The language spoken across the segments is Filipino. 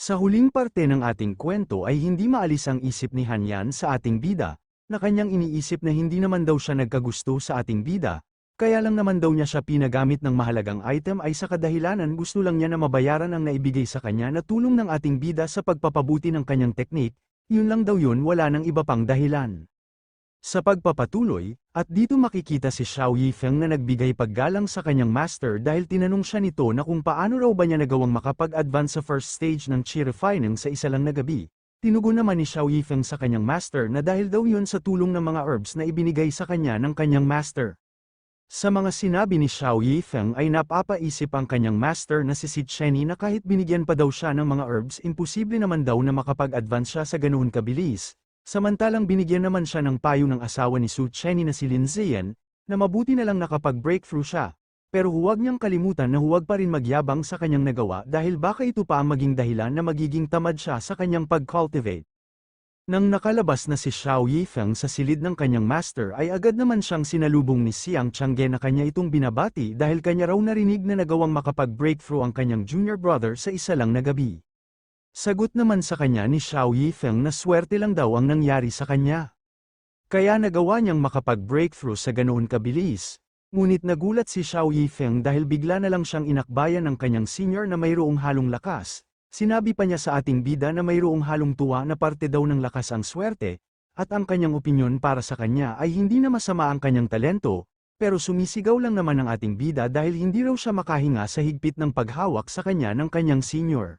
Sa huling parte ng ating kwento ay hindi maalis ang isip ni Hanyan sa ating bida, na kanyang iniisip na hindi naman daw siya nagkagusto sa ating bida, kaya lang naman daw niya siya pinagamit ng mahalagang item ay sa kadahilanan gusto lang niya na mabayaran ang naibigay sa kanya na tulong ng ating bida sa pagpapabuti ng kanyang teknik, yun lang daw yun, wala nang iba pang dahilan. Sa pagpapatuloy, at dito makikita si Xiao Yifeng na nagbigay paggalang sa kanyang master dahil tinanong siya nito na kung paano raw ba niya nagawang makapag-advance sa first stage ng Qi Refining sa isa lang na gabi. Tinugon naman ni Xiao Yifeng sa kanyang master na dahil daw yun sa tulong ng mga herbs na ibinigay sa kanya ng kanyang master. Sa mga sinabi ni Xiao Yifeng ay napapaisip ang kanyang master na si Sid Chenny na kahit binigyan pa daw siya ng mga herbs imposible naman daw na makapag-advance siya sa ganoon kabilis. Samantalang binigyan naman siya ng payo ng asawa ni Su Chenny na si Lin Ziyan, na mabuti na lang nakapag-breakthrough siya, pero huwag niyang kalimutan na huwag pa rin magyabang sa kanyang nagawa dahil baka ito pa ang maging dahilan na magiging tamad siya sa kanyang pag-cultivate. Nang nakalabas na si Xiao Yifeng sa silid ng kanyang master ay agad naman siyang sinalubong ni Xiang Changge na kanya itong binabati dahil kanya raw narinig na nagawang makapag-breakthrough ang kanyang junior brother sa isa lang na gabi. Sagot naman sa kanya ni Xiao Yifeng na swerte lang daw ang nangyari sa kanya. Kaya nagawa niyang makapag-breakthrough sa ganoon kabilis, ngunit nagulat si Xiao Yifeng dahil bigla na lang siyang inakbayan ng kanyang senior na mayroong halong lakas. Sinabi pa niya sa ating bida na mayroong halong tuwa na parte daw ng lakas ang swerte, at ang kanyang opinyon para sa kanya ay hindi na masama ang kanyang talento, pero sumisigaw lang naman ang ating bida dahil hindi raw siya makahinga sa higpit ng paghawak sa kanya ng kanyang senior.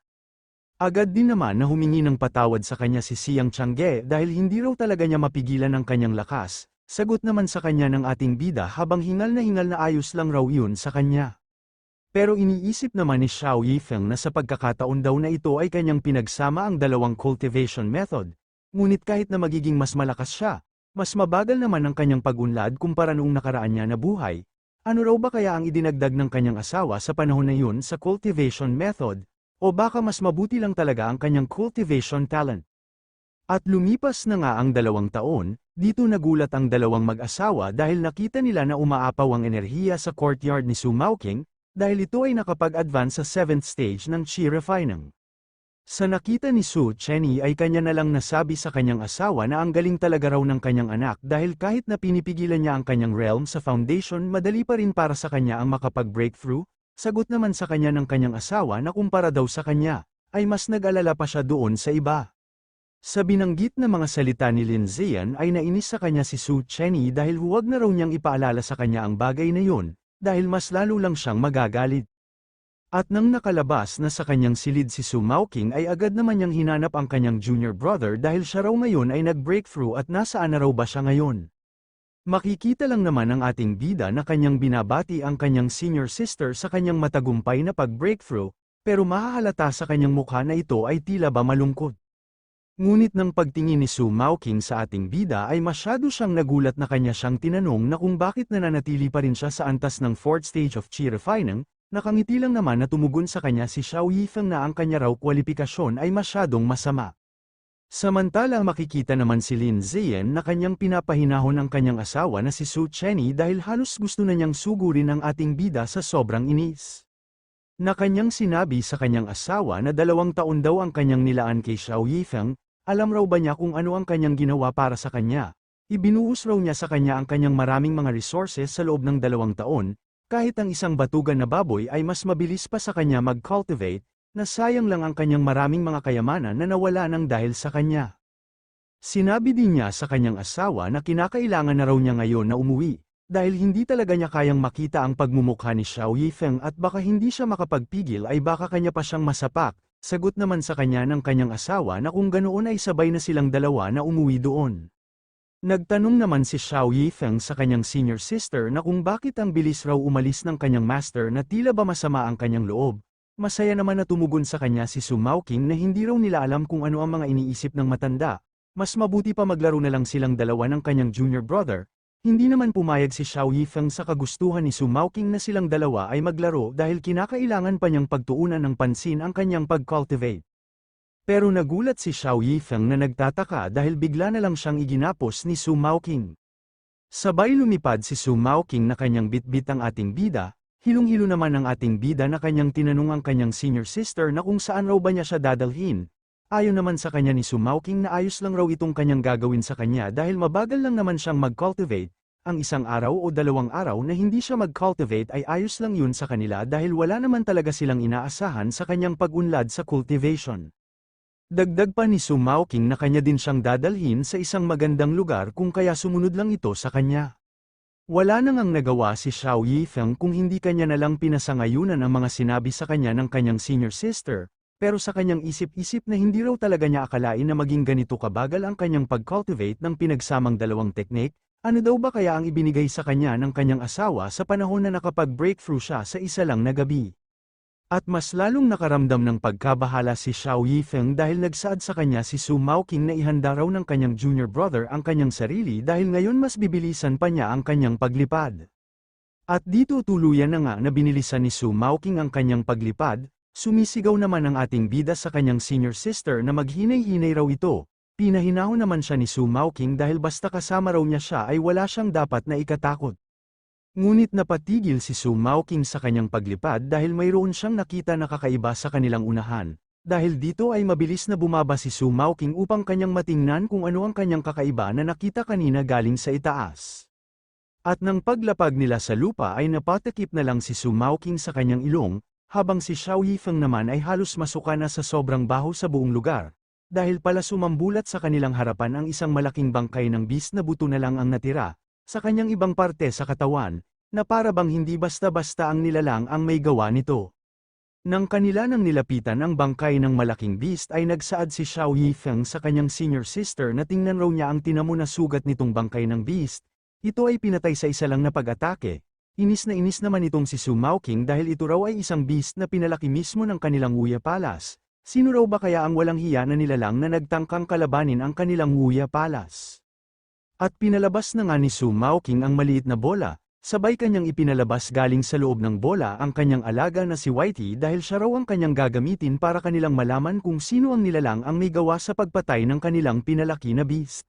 Agad din naman na humingi ng patawad sa kanya si Xiang Changge dahil hindi raw talaga niya mapigilan ang kanyang lakas, sagot naman sa kanya ng ating bida habang hingal na ayos lang raw yun sa kanya. Pero iniisip naman ni Xiao Yifeng na sa pagkakataon daw na ito ay kanyang pinagsama ang dalawang cultivation method, ngunit kahit na magiging mas malakas siya, mas mabagal naman ang kanyang pag-unlad kumpara noong nakaraan niya na buhay. Ano raw ba kaya ang idinagdag ng kanyang asawa sa panahon na yun sa cultivation method? O baka mas mabuti lang talaga ang kanyang cultivation talent. At lumipas na nga ang 2 taon, dito nagulat ang dalawang mag-asawa dahil nakita nila na umaapaw ang enerhiya sa courtyard ni Su Maoqing, dahil ito ay nakapag-advance sa 7th stage ng Qi Refining. Sa nakita ni Su Chenny ay kanya na lang nasabi sa kanyang asawa na ang galing talaga raw ng kanyang anak dahil kahit na pinipigilan niya ang kanyang realm sa foundation madali pa rin para sa kanya ang makapag-breakthrough. Sagot naman sa kanya ng kanyang asawa na kumpara daw sa kanya, ay mas nag-alala pa siya doon sa iba. Sa binanggit na mga salita ni Lin Ziyan ay nainis sa kanya si Su Chenny dahil huwag na raw niyang ipaalala sa kanya ang bagay na yun, dahil mas lalo lang siyang magagalit. At nang nakalabas na sa kanyang silid si Su Maoqing ay agad naman niyang hinanap ang kanyang junior brother dahil siya raw ngayon ay nag-breakthrough at nasaan na raw ba siya ngayon. Makikita lang naman ng ating bida na kanyang binabati ang kanyang senior sister sa kanyang matagumpay na pag-breakthrough, pero mahahalata sa kanyang mukha na ito ay tila ba malungkot. Ngunit nang pagtingin ni Su Maoqing sa ating bida ay masyado siyang nagulat na kanya siyang tinanong na kung bakit nananatili pa rin siya sa antas ng 4th stage of Qi Refining, nakangiti lang naman na tumugon sa kanya si Xiao Yifeng na ang kanya raw kwalipikasyon ay masyadong masama. Samantala makikita naman si Lin Ziyan na kanyang pinapahinahon ang kanyang asawa na si Su Chenny dahil halos gusto na niyang sugurin ang ating bida sa sobrang inis. Na kanyang sinabi sa kanyang asawa na 2 taon daw ang kanyang nilaan kay Xiao Yifeng, alam raw ba niya kung ano ang kanyang ginawa para sa kanya? Ibinuhos raw niya sa kanya ang kanyang maraming mga resources sa loob ng 2 taon, kahit ang isang batugan na baboy ay mas mabilis pa sa kanya mag-cultivate, na sayang lang ang kanyang maraming mga kayamanan na nawala ng dahil sa kanya. Sinabi din niya sa kanyang asawa na kinakailangan na raw niya ngayon na umuwi, dahil hindi talaga niya kayang makita ang pagmumukha ni Xiao Yifeng at baka hindi siya makapagpigil ay baka kanya pa siyang masapak. Sagot naman sa kanya ng kanyang asawa na kung ganoon ay sabay na silang dalawa na umuwi doon. Nagtanong naman si Xiao Yifeng sa kanyang senior sister na kung bakit ang bilis raw umalis ng kanyang master na tila ba masama ang kanyang loob. Masaya naman na tumugon sa kanya si Su Maoqing na hindi raw nila alam kung ano ang mga iniisip ng matanda, mas mabuti pa maglaro na lang silang dalawa ng kanyang junior brother. Hindi naman pumayag si Xiao Yifeng sa kagustuhan ni Su Maoqing na silang dalawa ay maglaro dahil kinakailangan pa niyang pagtuunan ng pansin ang kanyang pag-cultivate. Pero nagulat si Xiao Yifeng na nagtataka dahil bigla na lang siyang iginapos ni Su Maoqing. Sabay lumipad si Su Maoqing na kanyang bitbit ang ating bida, Hilong-hilo naman ang ating bida na kanyang tinanong ang kanyang senior sister na kung saan raw ba niya siya dadalhin. Ayon naman sa kanya ni Sumauking na ayos lang raw itong kanyang gagawin sa kanya dahil mabagal lang naman siyang mag-cultivate. Ang isang araw o 2 araw na hindi siya mag-cultivate ay ayos lang yun sa kanila dahil wala naman talaga silang inaasahan sa kanyang pag-unlad sa cultivation. Dagdag pa ni Sumauking na kanya din siyang dadalhin sa isang magandang lugar kung kaya sumunod lang ito sa kanya. Wala nang ang nagawa si Xiao Yifeng kung hindi kanya nalang pinasangayunan ang mga sinabi sa kanya ng kanyang senior sister, pero sa kanyang isip-isip na hindi raw talaga niya akalain na maging ganito kabagal ang kanyang pag-cultivate ng pinagsamang dalawang teknik. Ano daw ba kaya ang ibinigay sa kanya ng kanyang asawa sa panahon na nakapag-breakthrough siya sa isa lang na gabi? At mas lalong nakaramdam ng pagkabahala si Xiao Yifeng dahil nagsaad sa kanya si Sumauking na ihanda raw ng kanyang junior brother ang kanyang sarili dahil ngayon mas bibilisan pa niya ang kanyang paglipad. At dito tuluyan na nga na binilisan ni Sumauking ang kanyang paglipad, sumisigaw naman ang ating bida sa kanyang senior sister na maghinay-hinay raw ito. Pinahinahon naman siya ni Sumauking dahil basta kasama raw niya siya ay wala siyang dapat na ikatakot. Ngunit napatigil si Sumauking sa kanyang paglipad dahil mayroon siyang nakita na kakaiba sa kanilang unahan. Dahil dito ay mabilis na bumaba si Sumauking upang kanyang matingnan kung ano ang kanyang kakaiba na nakita kanina galing sa itaas. At nang paglapag nila sa lupa ay napatakip na lang si Sumauking sa kanyang ilong, habang si Xiao Yifeng naman ay halos masuka na sa sobrang baho sa buong lugar. Dahil pala sumambulat sa kanilang harapan ang isang malaking bangkay ng beast na buto na lang ang natira, sa kanyang ibang parte sa katawan, na para bang hindi basta-basta ang nilalang ang may gawa nito. Nang kanila nang nilapitan ang bangkay ng malaking beast ay nagsaad si Xiao Yifeng sa kanyang senior sister na tingnan raw niya ang tinamo na sugat nitong bangkay ng beast. Ito ay pinatay sa isa lang na pag-atake. Inis na inis naman itong si Sumauking dahil ito raw ay isang beast na pinalaki mismo ng kanilang Wuya Palace. Sino raw ba kaya ang walang hiya na nilalang na nagtangkang kalabanin ang kanilang Wuya Palace? At pinalabas na nga ni Sumauking ang maliit na bola, sabay kanyang ipinalabas galing sa loob ng bola ang kanyang alaga na si Whitey dahil siya raw ang kanyang gagamitin para kanilang malaman kung sino ang nilalang ang may gawa sa pagpatay ng kanilang pinalaki na beast.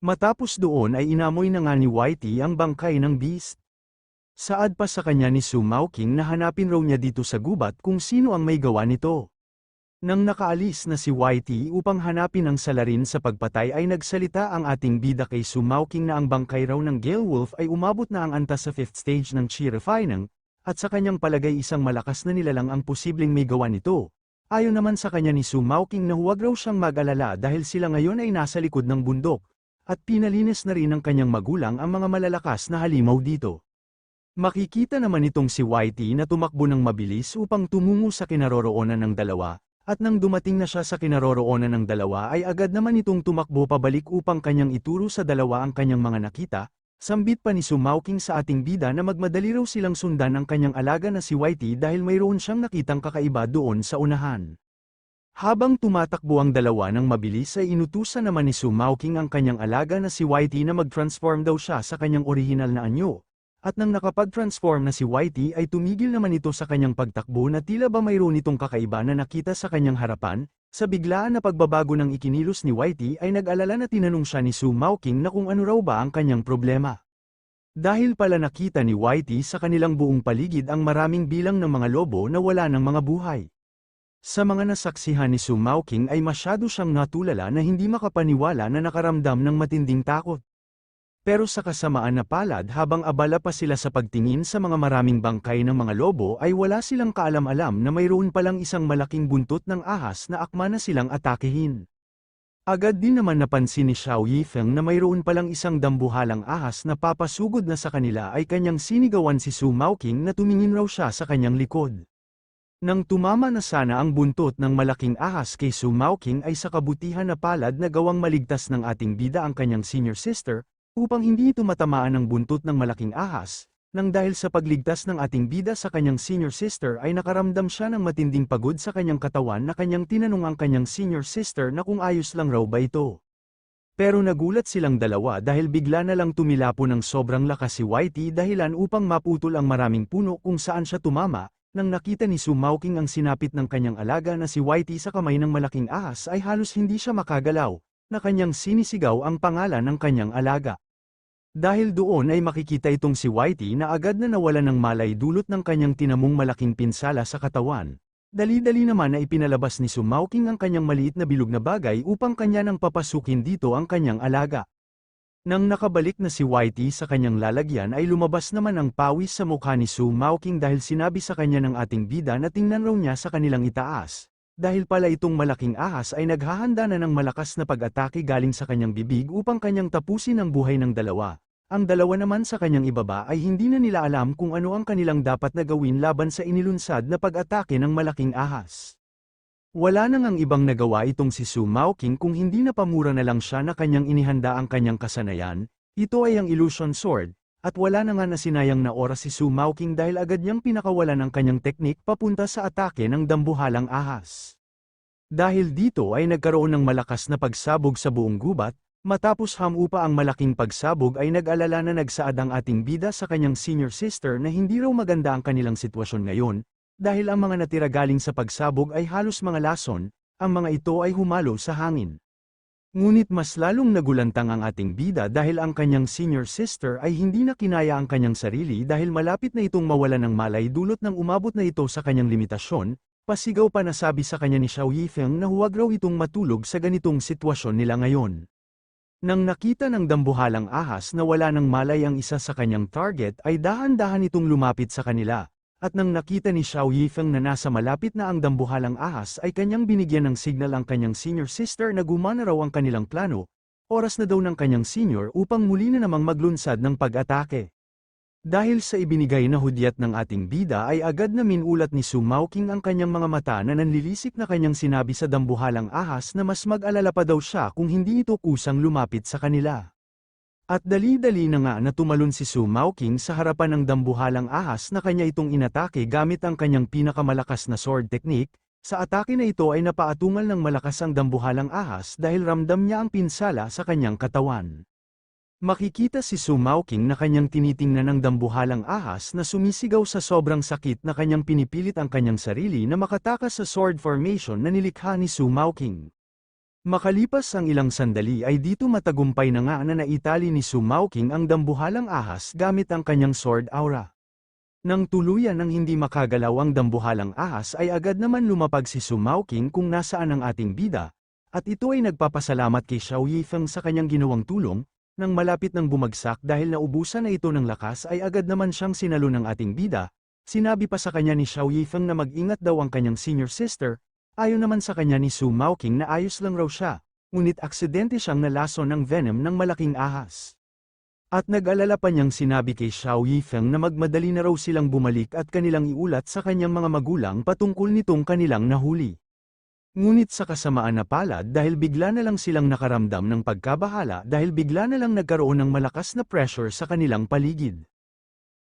Matapos doon ay inamoy na nga ni Whitey ang bangkay ng beast. Saad pa sa kanya ni Sumauking na hanapin raw niya dito sa gubat kung sino ang may gawa nito. Nang nakaalis na si Whitey upang hanapin ang salarin sa pagpatay ay nagsalita ang ating bida kay Sumauking na ang bangkay raw ng Gale Wolf ay umabot na ang antas sa 5th stage ng Chi Refining, at sa kanyang palagay isang malakas na nilalang ang posibleng may gawa nito. Ayon naman sa kanya ni Sumauking na huwag raw siyang mag-alala dahil sila ngayon ay nasa likod ng bundok, at pinalinis na rin ng kanyang magulang ang mga malalakas na halimaw dito. Makikita naman itong si Whitey na tumakbo ng mabilis upang tumungo sa kinaroroonan ng dalawa. At nang dumating na siya sa kinaroroonan ng dalawa ay agad naman itong tumakbo pabalik upang kanyang ituro sa dalawa ang kanyang mga nakita, sambit pa ni Sumauking sa ating bida na magmadali raw silang sundan ang kanyang alaga na si Whitey dahil mayroon siyang nakitang kakaiba doon sa unahan. Habang tumatakbo ang dalawa ng mabilis ay inutusan naman ni Sumauking ang kanyang alaga na si Whitey na mag-transform daw siya sa kanyang orihinal na anyo. At nang nakapag-transform na si Whitey ay tumigil naman ito sa kanyang pagtakbo na tila ba mayroon itong kakaiba na nakita sa kanyang harapan. Sa biglaan na pagbabago ng ikinilos ni Whitey ay nag-alala na tinanong siya ni Sumauking na kung ano raw ba ang kanyang problema. Dahil pala nakita ni Whitey sa kanilang buong paligid ang maraming bilang ng mga lobo na wala ng mga buhay. Sa mga nasaksihan ni Sumauking ay masyado siyang natulala na hindi makapaniwala na nakaramdam ng matinding takot. Pero sa kasamaan na palad habang abala pa sila sa pagtingin sa mga maraming bangkay ng mga lobo ay wala silang kaalam-alam na mayroon palang isang malaking buntot ng ahas na akma na silang atakehin. Agad din naman napansin ni Xiao Yifeng na mayroon palang isang dambuhalang ahas na papasugod na sa kanila ay kanyang sinigawan si Sumauking na tumingin raw siya sa kanyang likod. Nang tumama na sana ang buntot ng malaking ahas kay Sumauking ay sa kabutihan na palad na gawang maligtas ng ating bida ang kanyang senior sister, upang hindi ito matamaan ng buntot ng malaking ahas, nang dahil sa pagligtas ng ating bida sa kanyang senior sister ay nakaramdam siya ng matinding pagod sa kanyang katawan na kanyang tinanong ang kanyang senior sister na kung ayos lang raw ba ito. Pero nagulat silang dalawa dahil bigla na lang tumilapo ng sobrang lakas si Whitey dahilan upang maputol ang maraming puno kung saan siya tumama. Nang nakita ni Sumauking ang sinapit ng kanyang alaga na si Whitey sa kamay ng malaking ahas ay halos hindi siya makagalaw, na kanyang sinisigaw ang pangalan ng kanyang alaga. Dahil doon ay makikita itong si Whitey na agad na nawalan ng malay dulot ng kanyang tinamong malaking pinsala sa katawan. Dali-dali naman na ipinalabas ni Sumauking ang kanyang maliit na bilog na bagay upang kanya nang papasukin dito ang kanyang alaga. Nang nakabalik na si Whitey sa kanyang lalagyan ay lumabas naman ang pawis sa mukha ni Sumauking dahil sinabi sa kanya ng ating bida na tingnan raw niya sa kanilang itaas. Dahil pala itong malaking ahas ay naghahanda na ng malakas na pag-atake galing sa kanyang bibig upang kanyang tapusin ang buhay ng dalawa. Ang dalawa naman sa kanyang ibaba ay hindi na nila alam kung ano ang kanilang dapat na gawin laban sa inilunsad na pag-atake ng malaking ahas. Wala nang ang ibang nagawa itong si Sumauking kung hindi napamura na lang siya na kanyang inihanda ang kanyang kasanayan, ito ay ang Illusion Sword, at wala na nga na sinayang na oras si Sumauking dahil agad niyang pinakawalan ang kanyang teknik papunta sa atake ng dambuhalang ahas. Dahil dito ay nagkaroon ng malakas na pagsabog sa buong gubat, matapos hamupa ang malaking pagsabog ay nag-alala na nagsaad ang ating bida sa kanyang senior sister na hindi raw maganda ang kanilang sitwasyon ngayon, dahil ang mga natira galing sa pagsabog ay halos mga lason, ang mga ito ay humalo sa hangin. Ngunit mas lalong nagulantang ang ating bida dahil ang kanyang senior sister ay hindi na kinaya ang kanyang sarili dahil malapit na itong mawalan ng malay dulot ng umabot na ito sa kanyang limitasyon, pasigaw pa na sabi sa kanya ni Xiao Yifeng na huwag raw itong matulog sa ganitong sitwasyon nila ngayon. Nang nakita ng dambuhalang ahas na wala ng malay ang isa sa kanyang target ay dahan-dahan itong lumapit sa kanila. At nang nakita ni Xiao Yifeng na nasa malapit na ang dambuhalang ahas ay kanyang binigyan ng signal ang kanyang senior sister na gumana raw ang kanilang plano, oras na daw ng kanyang senior upang muli na namang maglunsad ng pag-atake. Dahil sa ibinigay na hudyat ng ating bida ay agad na minulat ni Sumauking ang kanyang mga mata na nanlilisik na kanyang sinabi sa dambuhalang ahas na mas mag-alala pa daw siya kung hindi ito kusang lumapit sa kanila. At dali-dali na nga na tumalon si Sumauking sa harapan ng dambuhalang ahas na kanya itong inatake gamit ang kanyang pinakamalakas na sword technique. Sa atake na ito ay napaatungal ng malakas ang dambuhalang ahas dahil ramdam niya ang pinsala sa kanyang katawan. Makikita si Sumauking na kanyang tinitingnan ng dambuhalang ahas na sumisigaw sa sobrang sakit na kanyang pinipilit ang kanyang sarili na makatakas sa sword formation na nilikha ni Sumauking. Makalipas ang ilang sandali ay dito matagumpay na nga na naitali ni Sumauking ang dambuhalang ahas gamit ang kanyang sword aura. Nang tuluyan ng hindi makagalaw ang dambuhalang ahas ay agad naman lumapag si Sumauking kung nasaan ang ating bida, at ito ay nagpapasalamat kay Xiao Yifeng sa kanyang ginawang tulong, nang malapit ng bumagsak dahil naubusan na ito ng lakas ay agad naman siyang sinalo ng ating bida, sinabi pa sa kanya ni Xiao Yifeng na mag-ingat daw ang kanyang senior sister. Ayon naman sa kanya ni Sumauking na ayos lang raw siya, ngunit aksidente siyang nalason ng venom ng malaking ahas. At nag-alala pa niyang sinabi kay Xiao Yifeng na magmadali na raw silang bumalik at kanilang iulat sa kanyang mga magulang patungkol nitong kanilang nahuli. Ngunit sa kasamaan na palad dahil bigla na lang silang nakaramdam ng pagkabahala dahil bigla na lang nagkaroon ng malakas na pressure sa kanilang paligid.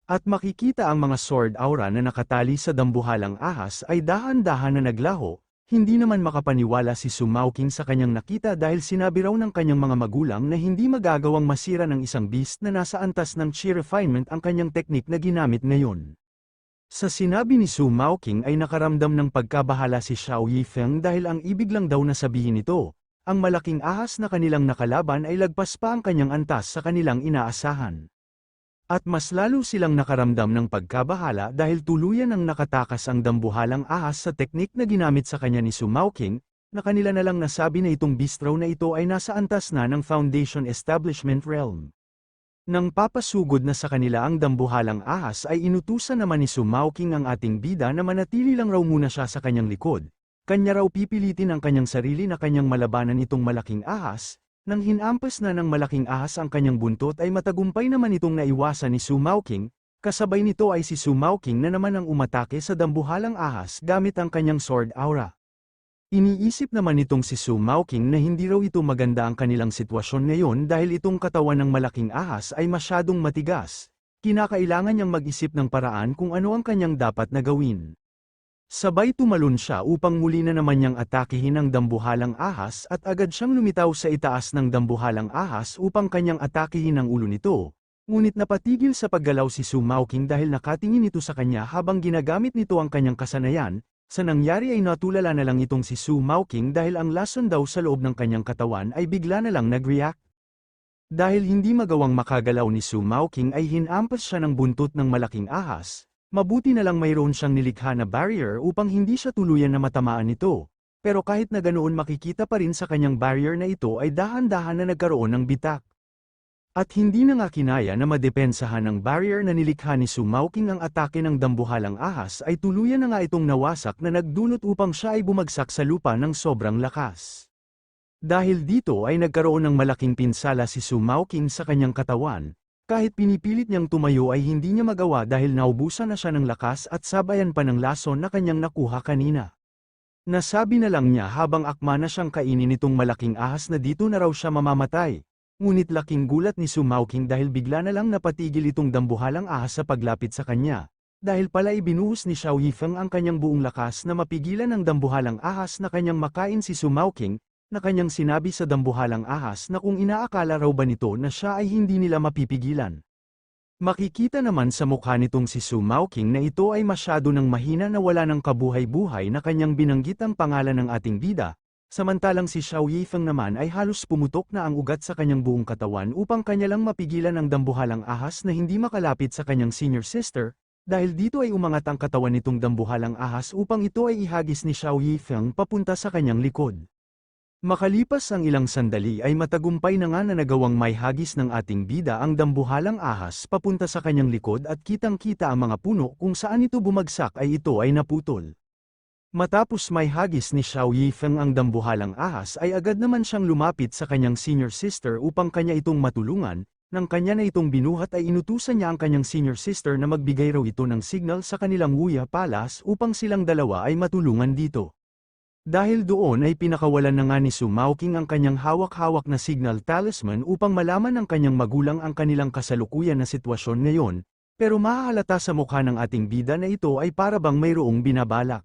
At makikita ang mga sword aura na nakatali sa dambuhalang ahas ay dahan-dahan na naglaho. Hindi naman makapaniwala si Sumauking sa kanyang nakita dahil sinabi raw ng kanyang mga magulang na hindi magagawang masira ng isang beast na nasa antas ng chi refinement ang kanyang teknik na ginamit ngayon. Sa sinabi ni Sumauking ay nakaramdam ng pagkabahala si Xiao Yifeng dahil ang ibig lang daw na sabihin nito, ang malaking ahas na kanilang nakalaban ay lagpas pa ang kanyang antas sa kanilang inaasahan. At mas lalo silang nakaramdam ng pagkabahala dahil tuluyan ang nakatakas ang dambuhalang ahas sa teknik na ginamit sa kanya ni Sumauking, na kanila na lang nasabi na itong bistro na ito ay nasa antas na ng Foundation Establishment Realm. Nang papasugod na sa kanila ang dambuhalang ahas ay inutusan naman ni Sumauking ang ating bida na manatili lang raw muna siya sa kanyang likod, kanya raw pipilitin ang kanyang sarili na kanyang malabanan itong malaking ahas. Nang hinampas na ng malaking ahas ang kanyang buntot ay matagumpay naman itong naiwasan ni Sumauking, kasabay nito ay si Sumauking na naman ang umatake sa dambuhalang ahas gamit ang kanyang sword aura. Iniisip naman nitong si Sumauking na hindi raw ito maganda ang kanilang sitwasyon ngayon dahil itong katawan ng malaking ahas ay masyadong matigas, kinakailangan niyang mag-isip ng paraan kung ano ang kanyang dapat na gawin. Sabay tumalon siya upang muli na naman niyang atakihin ang dambuhalang ahas at agad siyang lumitaw sa itaas ng dambuhalang ahas upang kanyang atakihin ang ulo nito. Ngunit napatigil sa paggalaw si Sumauking dahil nakatingin ito sa kanya habang ginagamit nito ang kanyang kasanayan. Sa nangyari ay natulala na lang itong si Sumauking dahil ang lason daw sa loob ng kanyang katawan ay bigla na lang nag-react. Dahil hindi magawang makagalaw ni Su Maoking ay hinampas siya ng buntot ng malaking ahas, mabuti na lang mayroon siyang nilikha na barrier upang hindi siya tuluyan na matamaan nito. Pero kahit na ganoon makikita pa rin sa kanyang barrier na ito ay dahan-dahan na nagkaroon ng bitak. At hindi na nga kinaya na madepensahan ng barrier na nilikha ni Su Maoking ang atake ng dambuhalang ahas ay tuluyan na nga itong nawasak na nagdulot upang siya ay bumagsak sa lupa ng sobrang lakas. Dahil dito ay nagkaroon ng malaking pinsala si Su Maoking sa kanyang katawan, kahit pinipilit niyang tumayo ay hindi niya magawa dahil naubusan na siya ng lakas at sabayan pa ng lason na kanyang nakuha kanina. Nasabi na lang niya habang akma na siyang kainin itong malaking ahas na dito na raw siya mamamatay. Ngunit laking gulat ni Su Maoking dahil bigla na lang napatigil itong dambuhalang ahas sa paglapit sa kanya. Dahil pala ibinuhos ni Xiao Yifeng ang kanyang buong lakas na mapigilan ang dambuhalang ahas na kanyang makain si Su Maoking, na kanyang sinabi sa dambuhalang ahas na kung inaakala raw ba nito na siya ay hindi nila mapipigilan. Makikita naman sa mukha nitong si Su Maoking na ito ay masyado ng mahina na wala ng kabuhay-buhay na kanyang binanggit ang pangalan ng ating bida, samantalang si Xiao Yifeng naman ay halos pumutok na ang ugat sa kanyang buong katawan upang kanya lang mapigilan ang dambuhalang ahas na hindi makalapit sa kanyang senior sister, dahil dito ay umangat ang katawan nitong dambuhalang ahas upang ito ay ihagis ni Xiao Yifeng papunta sa kanyang likod. Makalipas ang ilang sandali ay matagumpay na nga na nagawang may hagis ng ating bida ang dambuhalang ahas papunta sa kanyang likod at kitang-kita ang mga puno kung saan ito bumagsak ay ito ay naputol. Matapos may hagis ni Xiao Yifeng ang dambuhalang ahas ay agad naman siyang lumapit sa kanyang senior sister upang kanya itong matulungan, nang kanya na itong binuhat ay inutusan niya ang kanyang senior sister na magbigay raw ito ng signal sa kanilang Wuya Palace upang silang dalawa ay matulungan dito. Dahil doon ay pinakawalan na nga ni Su Maoking ang kanyang hawak-hawak na signal talisman upang malaman ng kanyang magulang ang kanilang kasalukuyan na sitwasyon ngayon, pero mahahalata sa mukha ng ating bida na ito ay para bang mayroong binabalak.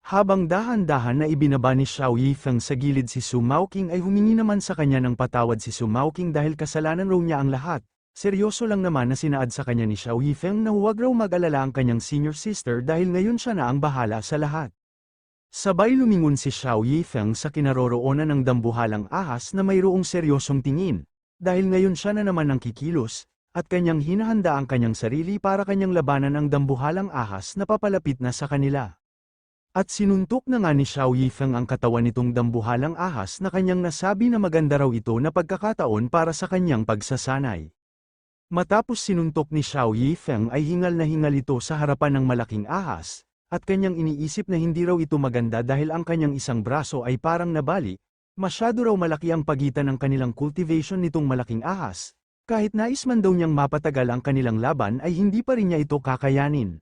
Habang dahan-dahan na ibinaba ni Xiao Yifeng sa gilid si Su Maoking ay humingi naman sa kanya ng patawad si Su Maoking dahil kasalanan raw niya ang lahat. Seryoso lang naman na sinaad sa kanya ni Xiao Yifeng na huwag raw mag-alala ang kanyang senior sister dahil ngayon siya na ang bahala sa lahat. Sabay lumingon si Xiao Yifeng sa kinaroroonan ng dambuhalang ahas na mayroong seryosong tingin, dahil ngayon siya na naman ang kikilos, at kanyang hinahanda ang kanyang sarili para kanyang labanan ang dambuhalang ahas na papalapit na sa kanila. At sinuntok na nga ni Xiao Yifeng ang katawan nitong dambuhalang ahas na kanyang nasabi na maganda raw ito na pagkakataon para sa kanyang pagsasanay. Matapos sinuntok ni Xiao Yifeng ay hingal na hingal ito sa harapan ng malaking ahas, at kanyang iniisip na hindi raw ito maganda dahil ang kanyang isang braso ay parang nabali, masyado raw malaki ang pagitan ng kanilang cultivation nitong malaking ahas, kahit nais man daw niyang mapatagal ang kanilang laban ay hindi pa rin niya ito kakayanin.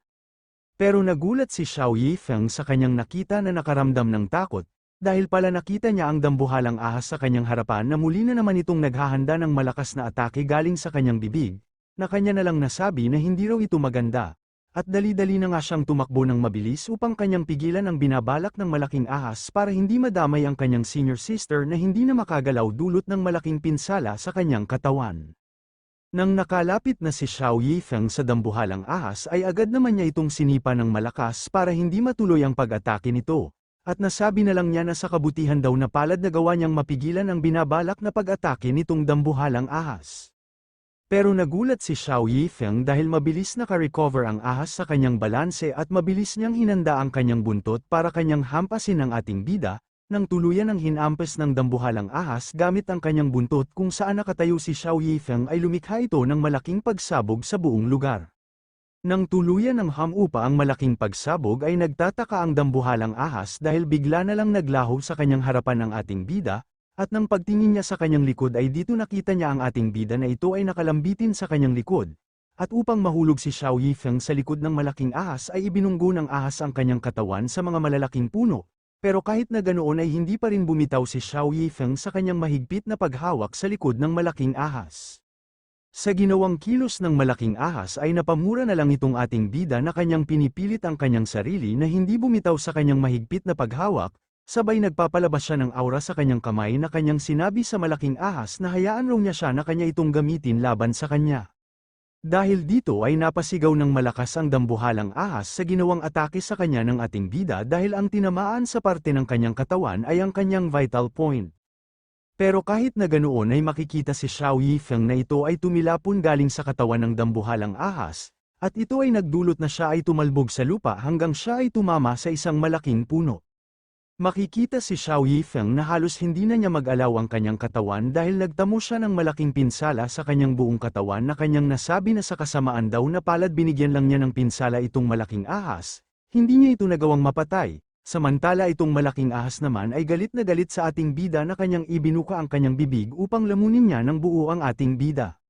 Pero nagulat si Xiao Yifeng sa kanyang nakita na nakaramdam ng takot, dahil pala nakita niya ang dambuhalang ahas sa kanyang harapan na muli na naman itong naghahanda ng malakas na atake galing sa kanyang bibig, na kanya na lang nasabi na hindi raw ito maganda. At dali-dali na nga siyang tumakbo ng mabilis upang kanyang pigilan ang binabalak ng malaking ahas para hindi madamay ang kanyang senior sister na hindi na makagalaw dulot ng malaking pinsala sa kanyang katawan. Nang nakalapit na si Xiao Yifeng sa dambuhalang ahas ay agad naman niya itong sinipa ng malakas para hindi matuloy ang pag-atake nito, at nasabi na lang niya na sa kabutihan daw na palad na gawa niyang mapigilan ang binabalak na pag-atake nitong dambuhalang ahas. Pero nagulat si Xiao Yifeng dahil mabilis naka-recover ang ahas sa kanyang balanse at mabilis niyang hinanda ang kanyang buntot para kanyang hampasin ang ating bida, nang tuluyan ang hinampas ng dambuhalang ahas gamit ang kanyang buntot kung saan nakatayo si Xiao Yifeng ay lumikha ito ng malaking pagsabog sa buong lugar. Nang tuluyan ng hamupa ang malaking pagsabog ay nagtataka ang dambuhalang ahas dahil bigla na lang naglaho sa kanyang harapan ang ating bida, at nang pagtingin niya sa kanyang likod ay dito nakita niya ang ating bida na ito ay nakalambitin sa kanyang likod. At upang mahulog si Xiao Yifeng sa likod ng malaking ahas ay ibinunggo ng ahas ang kanyang katawan sa mga malalaking puno. Pero kahit na ganoon ay hindi pa rin bumitaw si Xiao Yifeng sa kanyang mahigpit na paghawak sa likod ng malaking ahas. Sa ginawang kilos ng malaking ahas ay napamura na lang itong ating bida na kanyang pinipilit ang kanyang sarili na hindi bumitaw sa kanyang mahigpit na paghawak. Sabay nagpapalabas siya ng aura sa kanyang kamay na kanyang sinabi sa malaking ahas na hayaan raw niya siya na kanya itong gamitin laban sa kanya. Dahil dito ay napasigaw ng malakas ang dambuhalang ahas sa ginawang atake sa kanya ng ating bida dahil ang tinamaan sa parte ng kanyang katawan ay ang kanyang vital point. Pero kahit na ganoon ay makikita si Xiao Yifeng na ito ay tumilapon galing sa katawan ng dambuhalang ahas, at ito ay nagdulot na siya ay tumalbog sa lupa hanggang siya ay tumama sa isang malaking puno. Makikita si Xiao Yifeng na halos hindi na niya mag-alaw ang kanyang katawan dahil nagtamo siya ng malaking pinsala sa kanyang buong katawan na kanyang nasabi na sa kasamaan daw na palad binigyan lang niya ng pinsala itong malaking ahas, hindi niya ito nagawang mapatay, samantala itong malaking ahas naman ay galit na galit sa ating bida na kanyang ibinuka ang kanyang bibig upang lamunin niya ng buo ang ating bida.